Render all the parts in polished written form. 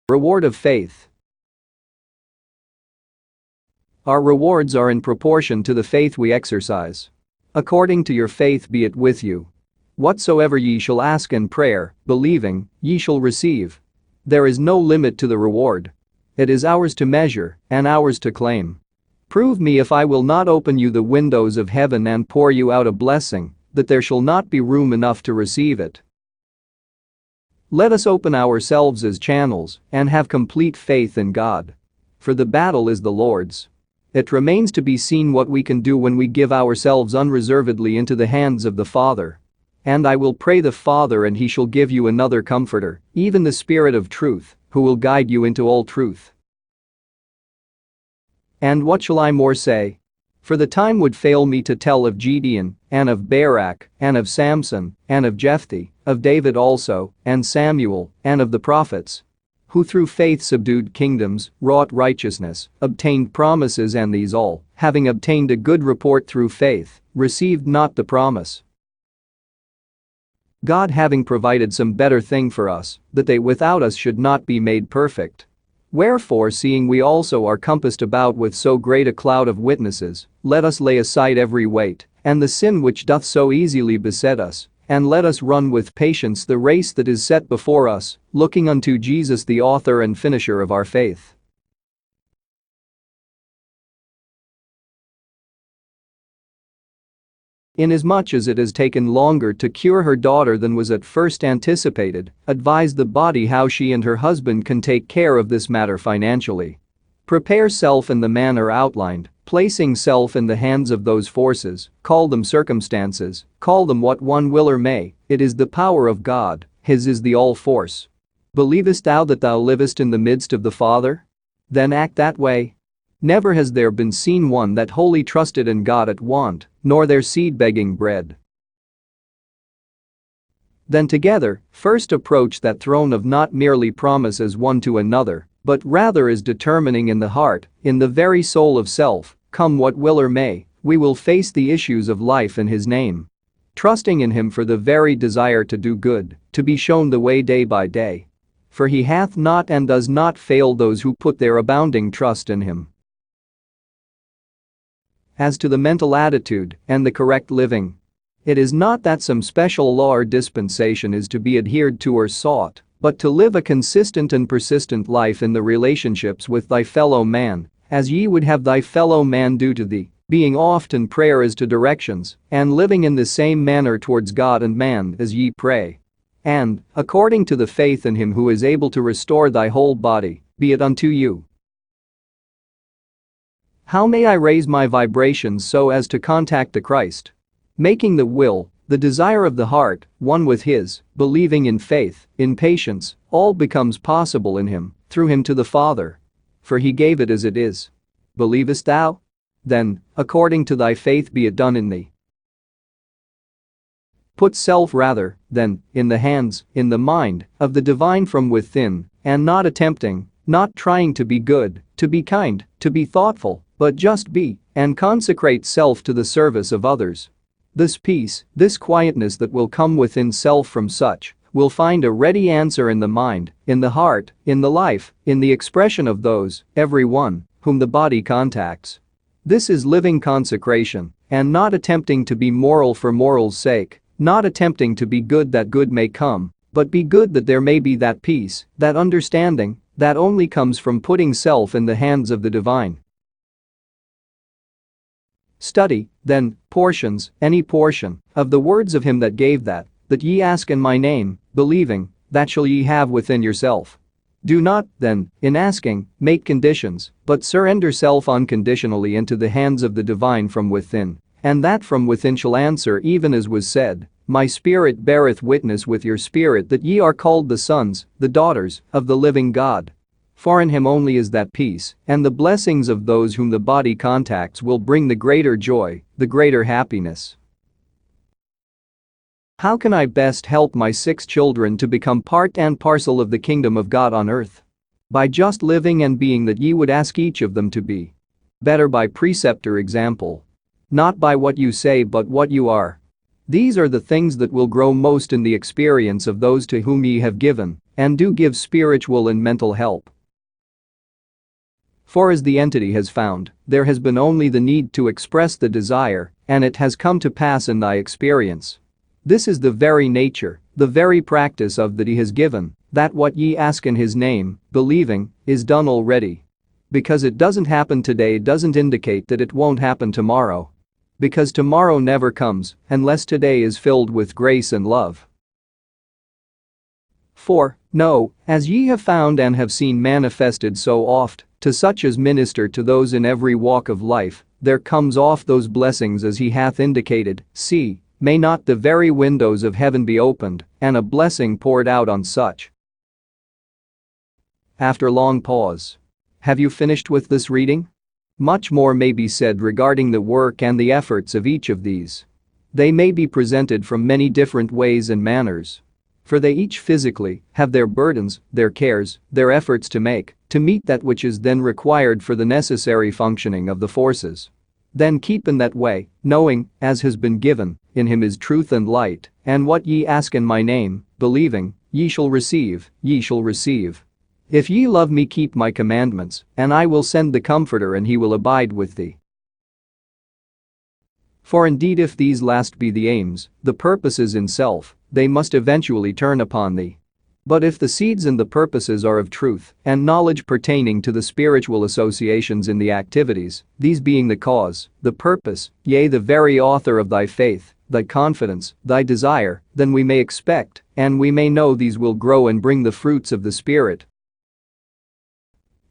Reward of faith. Our rewards are in proportion to the faith we exercise. According to your faith be it with you. Whatsoever ye shall ask in prayer, believing, ye shall receive. There is no limit to the reward. It is ours to measure and ours to claim. Prove me if I will not open you the windows of heaven and pour you out a blessing, that there shall not be room enough to receive it. Let us open ourselves as channels and have complete faith in God. For the battle is the Lord's. It remains to be seen what we can do when we give ourselves unreservedly into the hands of the Father. And I will pray the Father, and he shall give you another Comforter, even the Spirit of truth, who will guide you into all truth. And what shall I more say? For the time would fail me to tell of Gideon, and of Barak, and of Samson, and of Jephthah, of David also, and Samuel, and of the prophets, who through faith subdued kingdoms, wrought righteousness, obtained promises, and these all, having obtained a good report through faith, received not the promise. God having provided some better thing for us, that they without us should not be made perfect. Wherefore, seeing we also are compassed about with so great a cloud of witnesses, let us lay aside every weight, and the sin which doth so easily beset us, and let us run with patience the race that is set before us, looking unto Jesus the author and finisher of our faith. Inasmuch as it has taken longer to cure her daughter than was at first anticipated, advise the body how she and her husband can take care of this matter financially. Prepare self in the manner outlined, placing self in the hands of those forces, call them circumstances, call them what one will or may, it is the power of God, his is the all-force. Believest thou that thou livest in the midst of the Father? Then act that way. Never has there been seen one that wholly trusted in God at want, nor their seed begging bread. Then together, first approach that throne of not merely promise as one to another, but rather as determining in the heart, in the very soul of self, come what will or may, we will face the issues of life in his name. Trusting in him for the very desire to do good, to be shown the way day by day. For he hath not and does not fail those who put their abounding trust in him. As to the mental attitude and the correct living, it is not that some special law or dispensation is to be adhered to or sought, but to live a consistent and persistent life in the relationships with thy fellow man, as ye would have thy fellow man do to thee, being oft in prayer as to directions, and living in the same manner towards God and man as ye pray. And, according to the faith in him who is able to restore thy whole body, be it unto you. How may I raise my vibrations so as to contact the Christ? Making the will, the desire of the heart, one with his, believing in faith, in patience, all becomes possible in him, through him to the Father. For he gave it as it is. Believest thou? Then, according to thy faith be it done in thee. Put self rather, then, in the hands, in the mind, of the divine from within, and not attempting, not trying to be good, to be kind, to be thoughtful, but just be, and consecrate self to the service of others. This peace, this quietness that will come within self from such, will find a ready answer in the mind, in the heart, in the life, in the expression of those, every one, whom the body contacts. This is living consecration, and not attempting to be moral for moral's sake, not attempting to be good that good may come, but be good that there may be that peace, that understanding, that only comes from putting self in the hands of the divine. Study, then, portions, any portion, of the words of him that gave that ye ask in my name, believing, that shall ye have within yourself. Do not, then, in asking, make conditions, but surrender self unconditionally into the hands of the divine from within, and that from within shall answer even as was said, my spirit beareth witness with your spirit that ye are called the sons, the daughters, of the living God. For in him only is that peace, and the blessings of those whom the body contacts will bring the greater joy, the greater happiness. How can I best help my 6 children to become part and parcel of the kingdom of God on earth? By just living and being that ye would ask each of them to be. Better by precept or example. Not by what you say but what you are. These are the things that will grow most in the experience of those to whom ye have given, and do give spiritual and mental help. For as the entity has found, there has been only the need to express the desire, and it has come to pass in thy experience. This is the very nature, the very practice of that he has given, that what ye ask in his name, believing, is done already. Because it doesn't happen today doesn't indicate that it won't happen tomorrow. Because tomorrow never comes unless today is filled with grace and love. 4. No, as ye have found and have seen manifested so oft, to such as minister to those in every walk of life, there comes off those blessings as he hath indicated. See, may not the very windows of heaven be opened, and a blessing poured out on such. After long pause. Have you finished with this reading? Much more may be said regarding the work and the efforts of each of these. They may be presented from many different ways and manners. For they each physically have their burdens, their cares, their efforts to meet that which is then required for the necessary functioning of the forces. Then keep in that way, knowing, as has been given, in him is truth and light, and what ye ask in my name, believing, ye shall receive, ye shall receive. If ye love me, keep my commandments, and I will send the Comforter, and he will abide with thee. For indeed if these last be the aims, the purposes in self, they must eventually turn upon thee. But if the seeds and the purposes are of truth and knowledge pertaining to the spiritual associations in the activities, these being the cause, the purpose, yea the very author of thy faith, thy confidence, thy desire, then we may expect, and we may know these will grow and bring the fruits of the Spirit,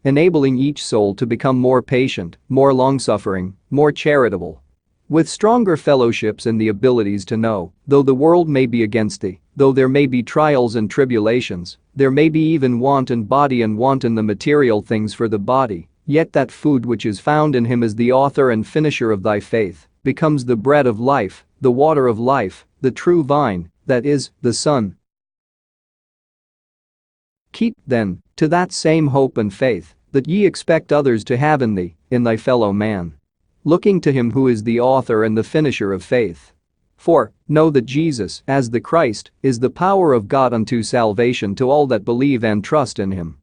enabling each soul to become more patient, more long-suffering, more charitable, with stronger fellowships and the abilities to know, though the world may be against thee, though there may be trials and tribulations, there may be even want in body and want in the material things for the body, yet that food which is found in him as the author and finisher of thy faith becomes the bread of life, the water of life, the true vine, that is, the Son. Keep, then, to that same hope and faith that ye expect others to have in thee, in thy fellow man, looking to him who is the author and the finisher of faith. For, know that Jesus, as the Christ, is the power of God unto salvation to all that believe and trust in him.